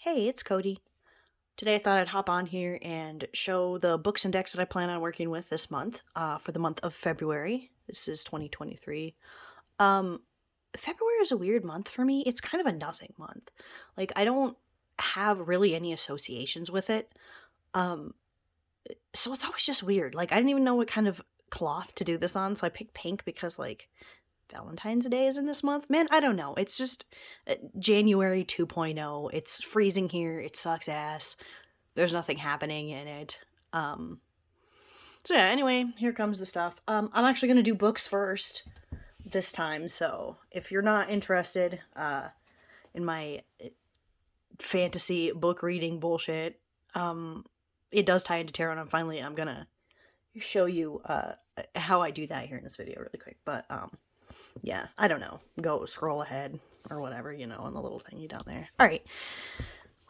Hey, it's Cody. Today I thought I'd hop on here and show the books and decks that I plan on working with this month, for the month of February. This is 2023. Um, February is a weird month for me. It's kind of a nothing month. Like, I don't have really any associations with it. Um, so it's always just weird. Like, I didn't even know what kind of cloth to do this on, so I picked pink because, like, Valentine's Day is in this month. Man, I don't know. It's just January 2.0. It's freezing here. It sucks ass. There's nothing happening in it. Um so yeah, anyway, here comes the stuff. I'm actually going to do books first this time. So, if you're not interested in my fantasy book reading bullshit, it does tie into tarot, and I'm going to show you how I do that here in this video really quick. But yeah, I don't know. Go scroll ahead or whatever, on the little thingy down there. All right.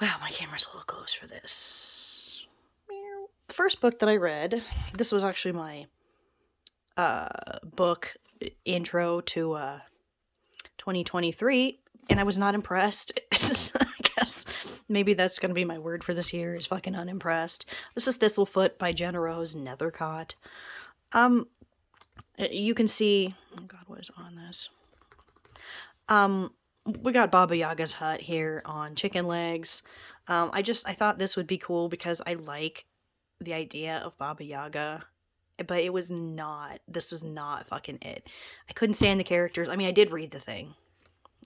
Wow, my camera's a little close for this. The first book that I read, this was actually my book intro to 2023, and I was not impressed. I guess maybe that's going to be my word for this year, is fucking unimpressed. This is Thistlefoot by Jenna Rose Nethercott. You can see, oh god, what is on this? We got Baba Yaga's hut here on chicken legs. I thought this would be cool because I like the idea of Baba Yaga, but this was not fucking it. I couldn't stand the characters. I mean, I did read the thing.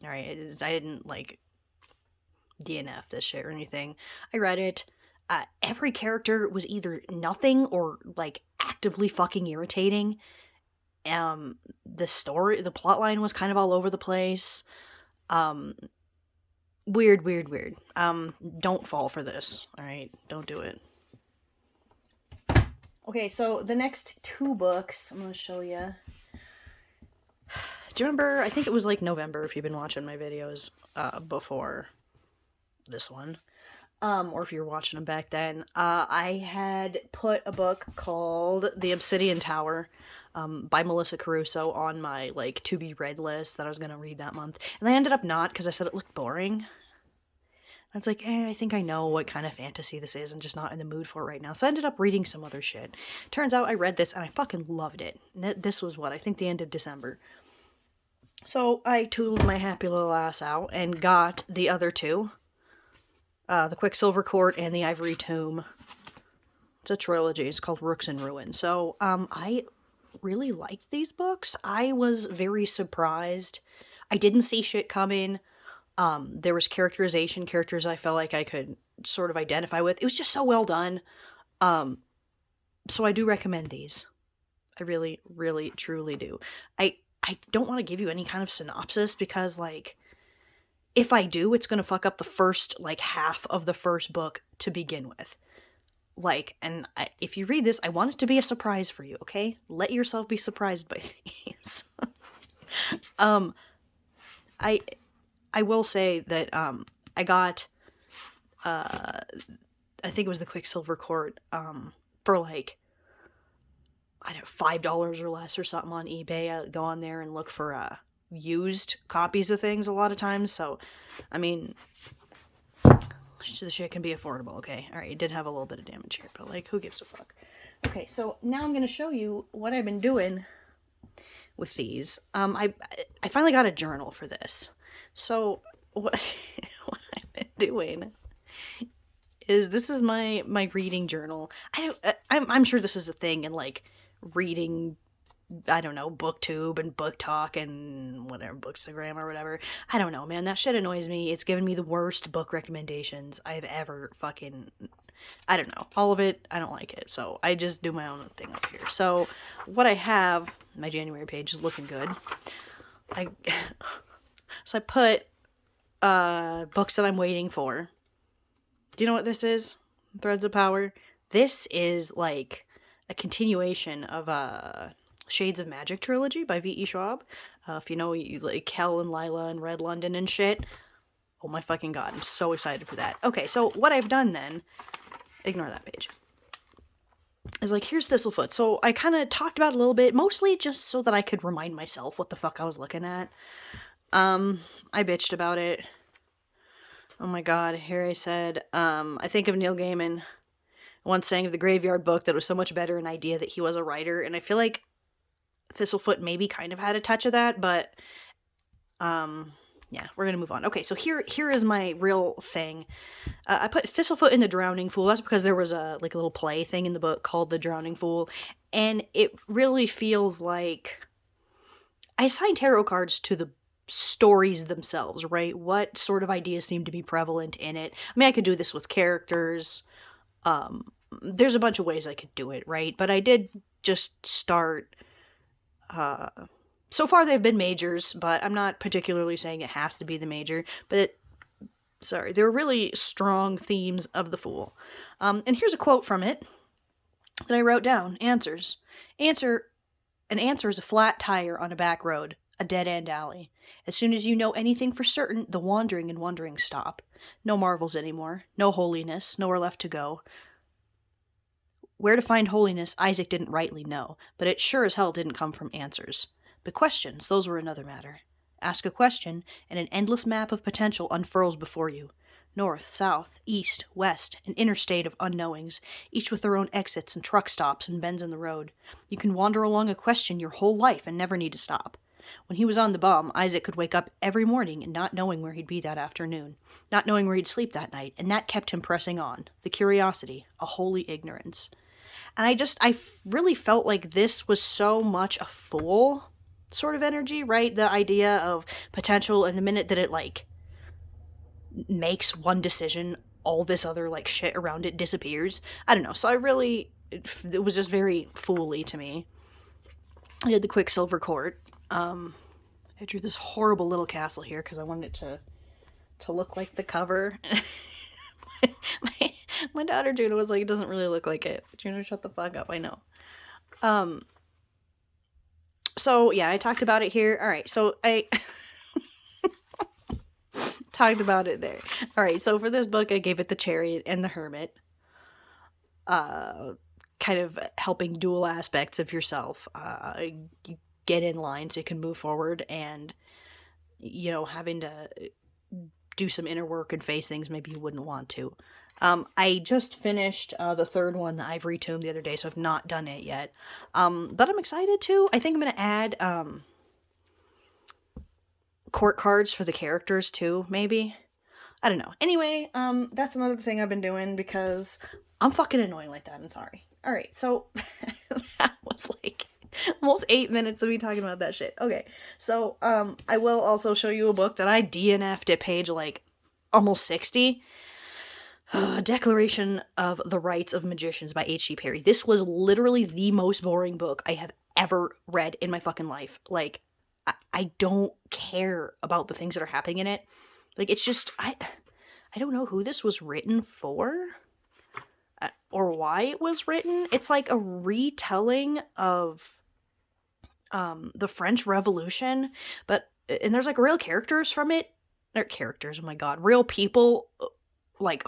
Alright, I didn't, like, DNF this shit or anything. I read it. Every character was either nothing or, like, actively fucking irritating. The plotline was kind of all over the place. Weird. Don't fall for this, alright? Don't do it. Okay, so the next two books I'm gonna show you. Do you remember, I think it was like November if you've been watching my videos before this one. Or if you were watching them back then. I had put a book called The Obsidian Tower by Melissa Caruso on my, like, to-be-read list that I was going to read that month. And I ended up not, because I said it looked boring. I was like, I think I know what kind of fantasy this is. I'm just not in the mood for it right now. So I ended up reading some other shit. Turns out I read this and I fucking loved it. And this was I think the end of December. So I tooled my happy little ass out and got the other two. The Quicksilver Court and the Ivory Tomb. It's a trilogy. It's called Rooks and Ruin. So, I really liked these books. I was very surprised. I didn't see shit coming. There was characters I felt like I could sort of identify with. It was just so well done. So I do recommend these. I really, really, truly do. I don't want to give you any kind of synopsis because, like, if I do, it's going to fuck up the first, like, half of the first book to begin with. Like, and if you read this, I want it to be a surprise for you, okay? Let yourself be surprised by these. I will say that, I got, I think it was the Quicksilver Court, for, like, I don't know, $5 or less or something on eBay. I go on there and look for, used copies of things a lot of times, so, I mean, the shit can be affordable, okay? Alright, it did have a little bit of damage here, but, like, who gives a fuck? Okay, so now I'm gonna show you what I've been doing with these. I finally got a journal for this. So, what I've been doing is, this is my reading journal. I'm sure this is a thing in, like, reading, I don't know, BookTube and Book Talk and whatever, Bookstagram or whatever. I don't know, man. That shit annoys me. It's given me the worst book recommendations I've ever fucking... I don't know. All of it, I don't like it. So I just do my own thing up here. So what I have, my January page is looking good. So I put books that I'm waiting for. Do you know what this is? Threads of Power? This is like a continuation of Shades of Magic trilogy by V.E. Schwab. If you know, you like Kel and Lila and Red London and shit. Oh my fucking god, I'm so excited for that. Okay, so what I've done then, ignore that page, is like, here's Thistlefoot. So I kind of talked about it a little bit, mostly just so that I could remind myself what the fuck I was looking at. I bitched about it. Oh my god, here I said, I think of Neil Gaiman once saying of the Graveyard Book that it was so much better an idea that he was a writer, and I feel like Thistlefoot maybe kind of had a touch of that, but yeah, we're gonna move on. Okay, so here is my real thing. I put Thistlefoot in the Drowning Fool. That's because there was a little play thing in the book called The Drowning Fool, and it really feels like I assign tarot cards to the stories themselves, right? What sort of ideas seem to be prevalent in it? I mean, I could do this with characters. There's a bunch of ways I could do it, right? But I did just start. So far, they've been majors, but I'm not particularly saying it has to be the major. But sorry, there are really strong themes of the Fool. And here's a quote from it that I wrote down. Answers. An answer is a flat tire on a back road, a dead-end alley. As soon as you know anything for certain, the wandering and wondering stop. No marvels anymore. No holiness. Nowhere left to go. Where to find holiness, Isaac didn't rightly know, but it sure as hell didn't come from answers. But questions, those were another matter. Ask a question, and an endless map of potential unfurls before you. North, south, east, west, an interstate of unknowings, each with their own exits and truck stops and bends in the road. You can wander along a question your whole life and never need to stop. When he was on the bum, Isaac could wake up every morning and not knowing where he'd be that afternoon, not knowing where he'd sleep that night, and that kept him pressing on. The curiosity, a holy ignorance. And I really felt like this was so much a Fool sort of energy, right? The idea of potential, and the minute that it, makes one decision, all this other, shit around it disappears. I don't know. So it was just very Fool-y to me. I did the Quicksilver Court. I drew this horrible little castle here because I wanted it to look like the cover. My daughter Juno was like, it doesn't really look like it. Juno, shut the fuck up, I know. So yeah, I talked about it here. Alright, so I talked about it there. Alright, so for this book I gave it the Chariot and the Hermit. Kind of helping dual aspects of yourself. Get in line so you can move forward, and having to do some inner work and face things maybe you wouldn't want to. I just finished the third one, the Ivory Tomb, the other day, so I've not done it yet. But I'm excited to. I think I'm going to add court cards for the characters too, maybe. I don't know. Anyway, that's another thing I've been doing because I'm fucking annoying like that. I'm sorry. Alright, so that was almost 8 minutes of me talking about that shit. Okay, so I will also show you a book that I DNF'd at page almost 60. Declaration of the Rights of Magicians by H.G. Perry. This was literally the most boring book I have ever read in my fucking life. I don't care about the things that are happening in it. It's just, I don't know who this was written for, or why it was written. It's a retelling of the French Revolution, and there's real characters from it. They're characters, oh my god, real people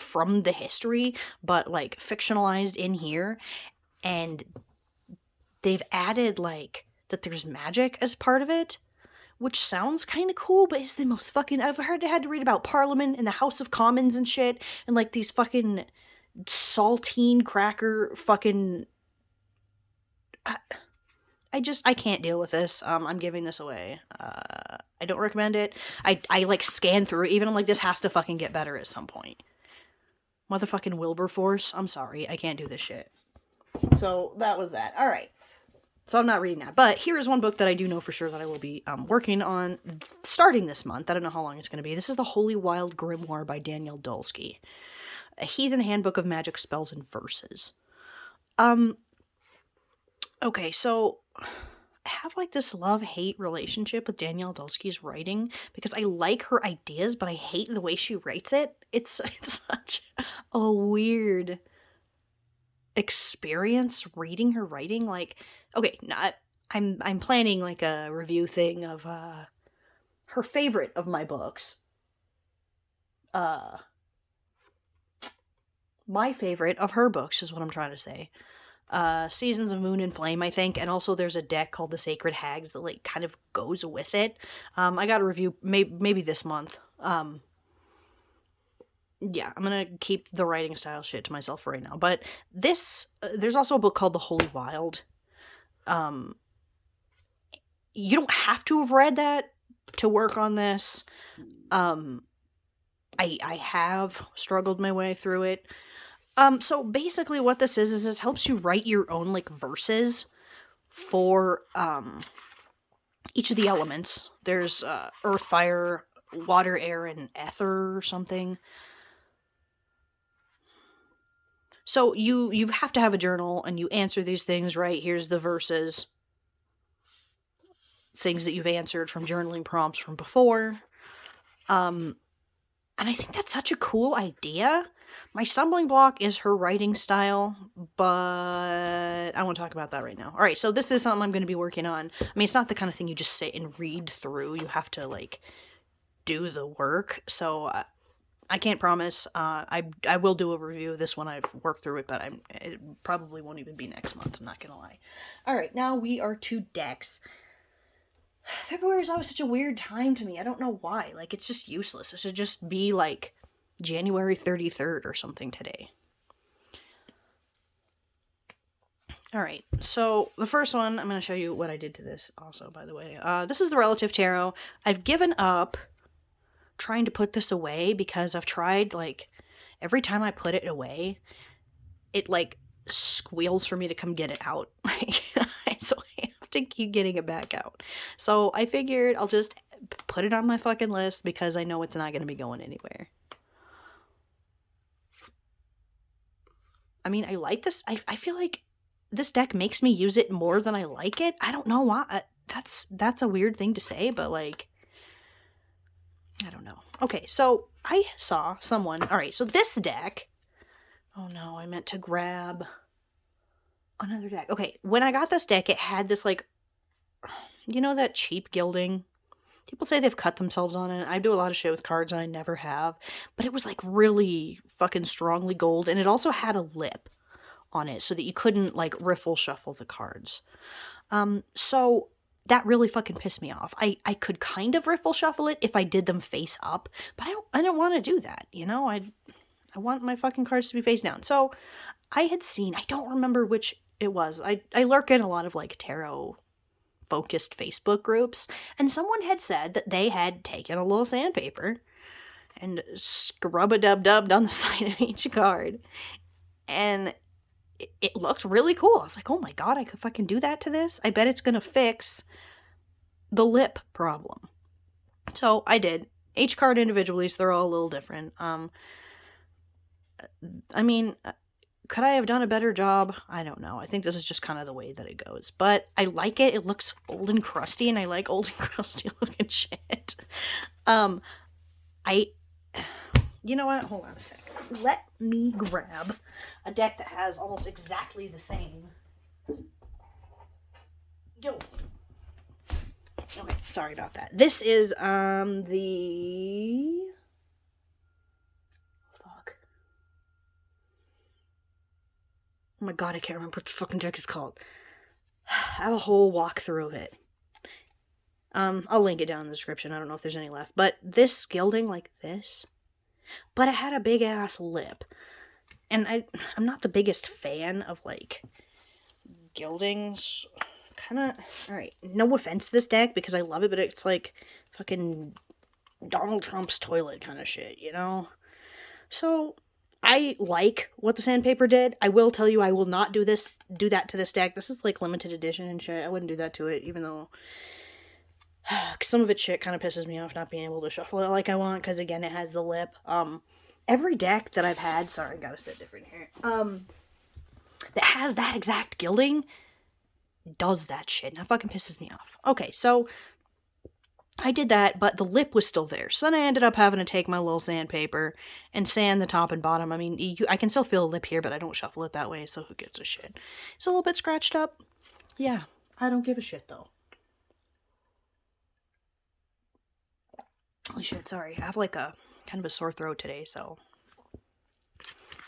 from the history, but fictionalized in here, and they've added that there's magic as part of it, which sounds kind of cool, but it's the most fucking, I've had to read about Parliament and the House of Commons and shit, and these fucking saltine cracker fucking, I can't deal with this. I'm giving this away. I don't recommend it. I scan through it, even I'm this has to fucking get better at some point. Motherfucking Wilberforce. I'm sorry, I can't do this shit. So that was that. Alright. So I'm not reading that. But here is one book that I do know for sure that I will be working on starting this month. I don't know how long it's going to be. This is The Holy Wild Grimoire by Daniel Dulski. A Heathen Handbook of Magic Spells and Verses. Okay, so I have this love-hate relationship with Danielle Dulski's writing because I like her ideas, but I hate the way she writes it. It's such a weird experience reading her writing. Okay, I'm planning a review thing of her favorite of my books. My favorite of her books is what I'm trying to say. Seasons of Moon and Flame, I think, and also there's a deck called the Sacred Hags that kind of goes with it. I got a review maybe this month. yeah, I'm gonna keep the writing style shit to myself for right now. But this, there's also a book called The Holy Wild. Um, you don't have to have read that to work on this. I have struggled my way through it. So basically what this is this helps you write your own, like, verses for, each of the elements. There's, earth, fire, water, air, and ether or something. So you have to have a journal, and you answer these things, right? Here's the verses. Things that you've answered from journaling prompts from before. And I think that's such a cool idea. My stumbling block is her writing style, but I won't talk about that right now. All right, so this is something I'm going to be working on. I mean, it's not the kind of thing you just sit and read through. You have to, like, do the work. So I can't promise. I will do a review of this when I've worked through it, but it probably won't even be next month. I'm not going to lie. All right, now we are to decks. February is always such a weird time to me. I don't know why. Like, it's just useless. It should just be, like, January 33rd or something today. Alright, so the first one, I'm going to show you what I did to this also, by the way. This is the Relative Tarot. I've given up trying to put this away because I've tried, like, every time I put it away, it, like, squeals for me to come get it out. So I have to keep getting it back out. So I figured I'll just put it on my fucking list because I know it's not going to be going anywhere. I mean, I like this. I feel like this deck makes me use it more than I like it. I don't know why. That's a weird thing to say, but, like, I don't know. Okay, so I saw someone. All right, so this deck. Oh no, I meant to grab another deck. Okay, when I got this deck, it had this, like, you know that cheap gilding? People say they've cut themselves on it. I do a lot of shit with cards and I never have. But it was, like, really fucking strongly gold. And it also had a lip on it so that you couldn't, like, riffle shuffle the cards. So that really fucking pissed me off. I could kind of riffle shuffle it if I did them face up. But I don't want to do that, you know? I want my fucking cards to be face down. So I had seen, I don't remember which it was. I lurk in a lot of, like, tarot focused Facebook groups, and someone had said that they had taken a little sandpaper and scrub-a-dub-dubbed on the side of each card, and it looked really cool. I was like, oh my god, I could fucking do that to this? I bet it's gonna fix the lip problem. So I did. Each card individually, so they're all a little different. I mean, could I have done a better job? I don't know. I think this is just kind of the way that it goes. But I like it. It looks old and crusty, and I like old and crusty looking shit. You know what? Hold on a sec. Let me grab a deck that has almost exactly the same. Yo. Okay, sorry about that. This is, the... Oh my god, I can't remember what the fucking deck is called. I have a whole walkthrough of it. I'll link it down in the description. I don't know if there's any left. But this gilding, like this, but it had a big ass lip. And I'm not the biggest fan of, like, gildings. Kinda, alright, no offense to this deck because I love it, but it's like fucking Donald Trump's toilet kind of shit, you know? So I like what the sandpaper did. I will tell you I will not do that to this deck. This is, like, limited edition and shit. I wouldn't do that to it, even though some of its shit kind of pisses me off not being able to shuffle it like I want, because, again, it has the lip. Every deck that I've had, sorry, gotta sit different here, that has that exact gilding does that shit, and that fucking pisses me off. Okay, so I did that, but the lip was still there. So then I ended up having to take my little sandpaper and sand the top and bottom. I mean, I can still feel a lip here, but I don't shuffle it that way, so who gives a shit? It's a little bit scratched up. Yeah, I don't give a shit, though. Holy shit, sorry. I have, like, a kind of a sore throat today, so...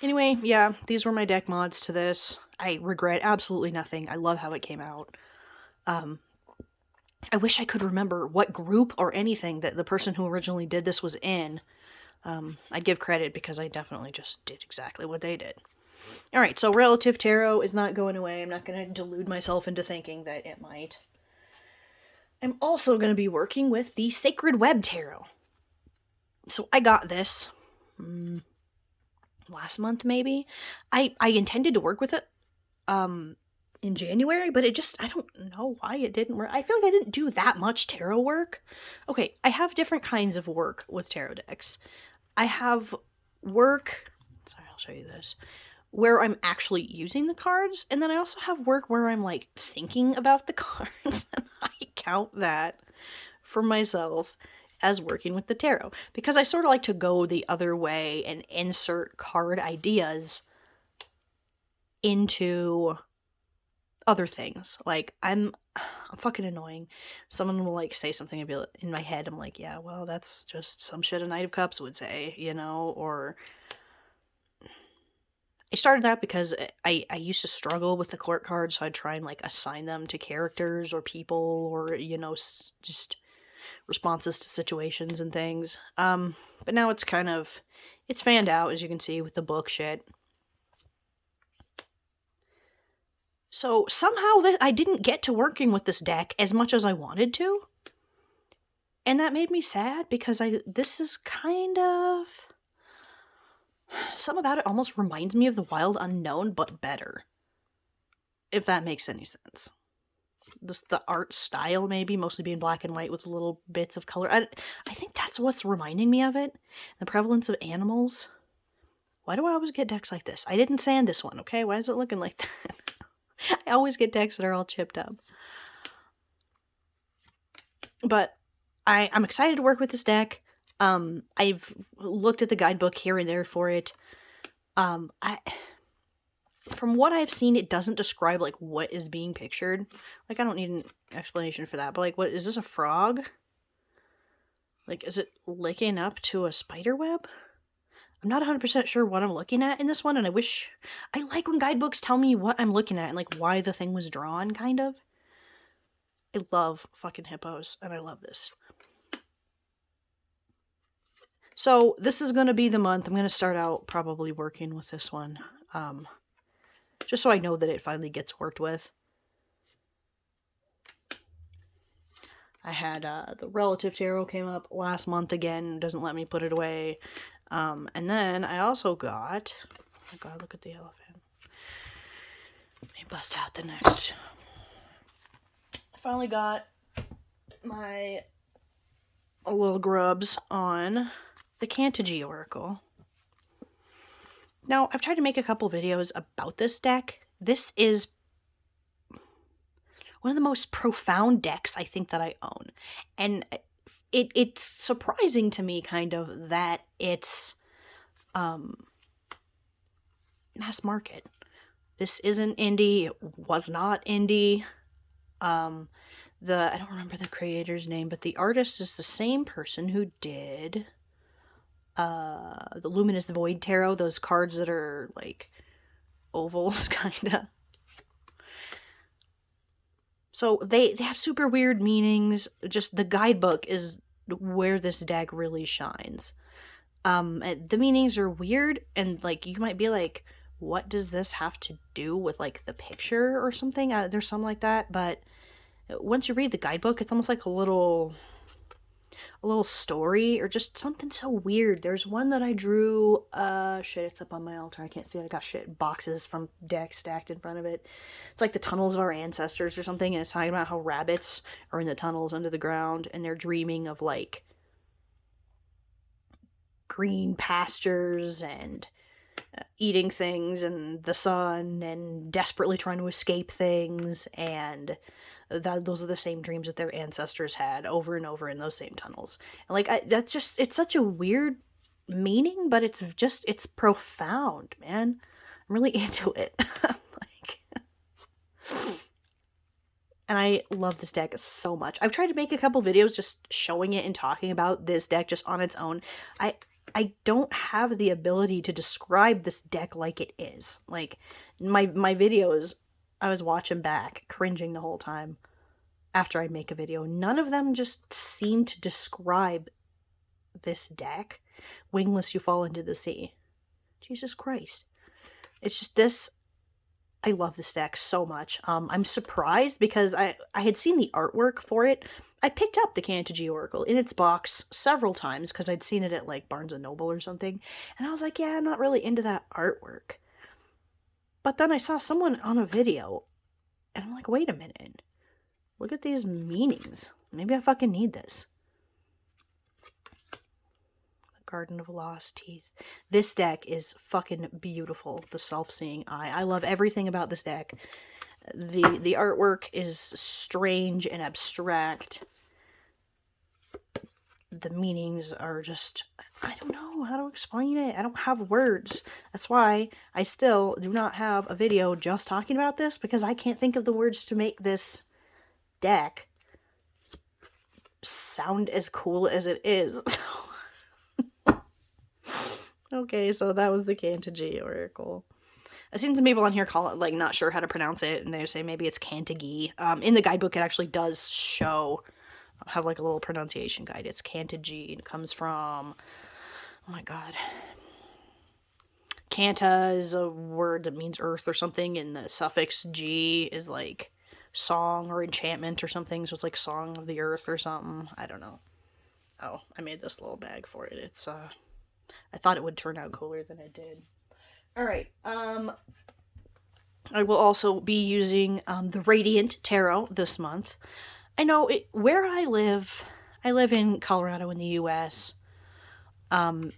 Anyway, yeah, these were my deck mods to this. I regret absolutely nothing. I love how it came out. I wish I could remember what group or anything that the person who originally did this was in. I give credit because I definitely just did exactly what they did. Alright, so Relative Tarot is not going away. I'm not going to delude myself into thinking that it might. I'm also going to be working with the Sacred Web Tarot. So I got this last month, maybe. I intended to work with it in January, but it just, I don't know why it didn't work. I feel like I didn't do that much tarot work. Okay, I have different kinds of work with tarot decks. I have work, sorry, I'll show you this, where I'm actually using the cards, and then I also have work where I'm like thinking about the cards, and I count that for myself as working with the tarot, because I sort of like to go the other way and insert card ideas into other things. Like, I'm fucking annoying. Someone will like say something and be like, in my head, I'm like, yeah, well, that's just some shit a Knight of Cups would say, you know, or I started that because I used to struggle with the court cards, so I'd try and like assign them to characters or people or, you know, just responses to situations and things. But now it's kind of, it's fanned out, as you can see with the book shit. So somehow I didn't get to working with this deck as much as I wanted to. And that made me sad because this is kind of, something about it almost reminds me of the Wild Unknown, but better. If that makes any sense. Just the art style, maybe, mostly being black and white with little bits of color. I think that's what's reminding me of it. The prevalence of animals. Why do I always get decks like this? I didn't sand this one, okay? Why is it looking like that? I always get decks that are all chipped up. But I'm excited to work with this deck. I've looked at the guidebook here and there for it. From what I've seen, it doesn't describe, like, what is being pictured. Like, I don't need an explanation for that, but, like, what, is this a frog? Like, is it licking up to a spider web? I'm not 100% sure what I'm looking at in this one, and I like when guidebooks tell me what I'm looking at and, like, why the thing was drawn, kind of. I love fucking hippos, and I love this. So, this is going to be the month. I'm going to start out probably working with this one. Just so I know that it finally gets worked with. I had the Relative Tarot came up last month again. Doesn't let me put it away. And then I also got... Oh god, look at the elephant. Let me bust out the next. I finally got my little grubs on the Cantigy Oracle. Now, I've tried to make a couple videos about this deck. This is one of the most profound decks I think that I own. And it's surprising to me, kind of, that it's mass market. This isn't indie. It was not indie. I don't remember the creator's name, but the artist is the same person who did the Luminous Void Tarot, those cards that are like ovals, kinda. So they have super weird meanings. Just the guidebook is where this deck really shines. The meanings are weird, and like you might be like, what does this have to do with like the picture or something? There's something like that, but once you read the guidebook, it's almost like a little story or just something so weird. There's one that I drew, shit, it's up on my altar. I can't see it. I got shit boxes from decks stacked in front of it. It's like the tunnels of our ancestors or something, and it's talking about how rabbits are in the tunnels under the ground, and they're dreaming of like green pastures and eating things and the sun and desperately trying to escape things, and those are the same dreams that their ancestors had over and over in those same tunnels. And like, it's such a weird meaning, but it's profound, man. I'm really into it. Like, and I love this deck so much. I've tried to make a couple videos just showing it and talking about this deck just on its own. I don't have the ability to describe this deck like it is. Like, my videos, I was watching back, cringing the whole time after I make a video. None of them just seem to describe this deck. Wingless you fall into the sea. Jesus Christ. It's just this. I love this deck so much. I'm surprised because I had seen the artwork for it. I picked up the Cantigy Oracle in its box several times because I'd seen it at like Barnes & Noble or something. And I was like, yeah, I'm not really into that artwork. But then I saw someone on a video and I'm like, wait a minute. Look at these meanings. Maybe I fucking need this. Garden of Lost Teeth. This deck is fucking beautiful. The Self-Seeing Eye. I love everything about this deck. The artwork is strange and abstract. The meanings are just, I don't know how to explain it. I don't have words. That's why I still do not have a video just talking about this, because I can't think of the words to make this deck sound as cool as it is. Okay, so that was the Cantigy Oracle. I've seen some people on here call it, like, not sure how to pronounce it, and they say maybe it's Cantigy. In the guidebook, it actually does show, have like a little pronunciation guide. It's Cantigy, and it comes from, oh my god, Canta is a word that means earth or something, and the suffix G is like song or enchantment or something, so it's like song of the earth or something. I don't know. Oh, I made this little bag for it. It's, I thought it would turn out cooler than it did. Alright, I will also be using the Radiant Tarot this month. I know where I live in Colorado in the U.S., and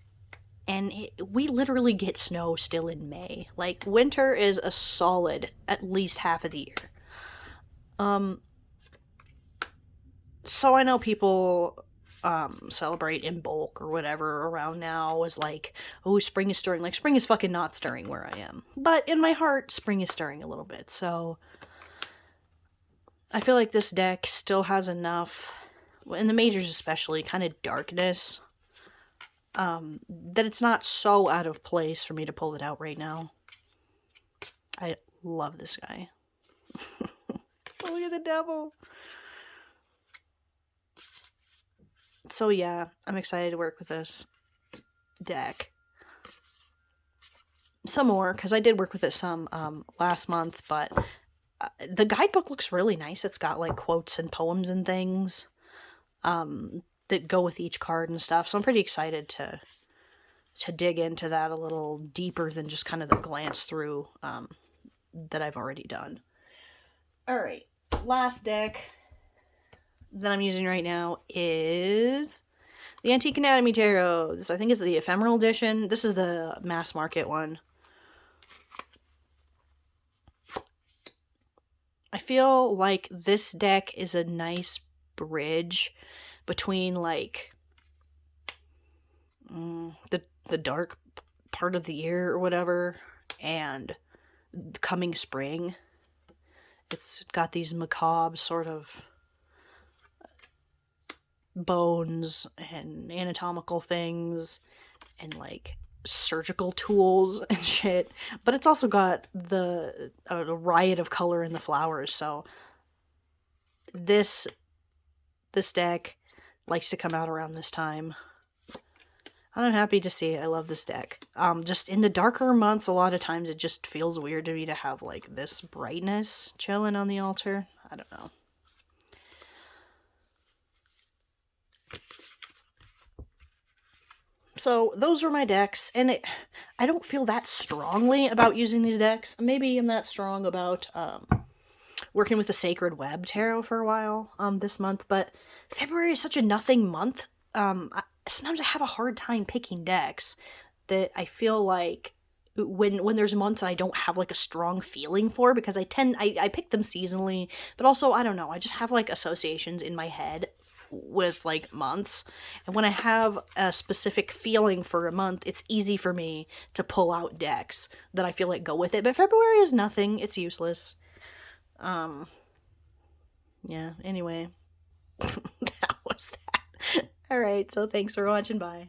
we literally get snow still in May. Like, winter is a solid at least half of the year. So I know people celebrate in bulk or whatever around now as like, oh, spring is stirring. Like, spring is fucking not stirring where I am. But in my heart, spring is stirring a little bit. So I feel like this deck still has enough, in the majors especially, kind of darkness, that it's not so out of place for me to pull it out right now. I love this guy. Oh, look at the devil. So yeah, I'm excited to work with this deck some more, because I did work with it some last month, but the guidebook looks really nice. It's got like quotes and poems and things that go with each card and stuff, so I'm pretty excited to dig into that a little deeper than just kind of the glance through that I've already done. Alright, last deck that I'm using right now is the Antique Anatomy Tarot. This, I think, is the Ephemeral Edition. This is the mass market one. I feel like this deck is a nice bridge between, like, the dark part of the year or whatever and coming spring. It's got these macabre sort of bones and anatomical things and like surgical tools and shit, but it's also got the riot of color in the flowers. So this deck likes to come out around this time. I'm happy to see it. I love this deck. Just in the darker months, a lot of times it just feels weird to me to have like this brightness chilling on the altar. I don't know. So those were my decks, and I don't feel that strongly about using these decks. Maybe I'm that strong about working with the Sacred Web Tarot for a while this month, but February is such a nothing month. Sometimes I have a hard time picking decks that I feel like when there's months I don't have like a strong feeling for, because I pick them seasonally, but also, I don't know, I just have like associations in my head with like months, and when I have a specific feeling for a month, it's easy for me to pull out decks that I feel like go with it. But February is nothing, it's useless. Yeah, anyway. That was that. Alright, so thanks for watching, bye.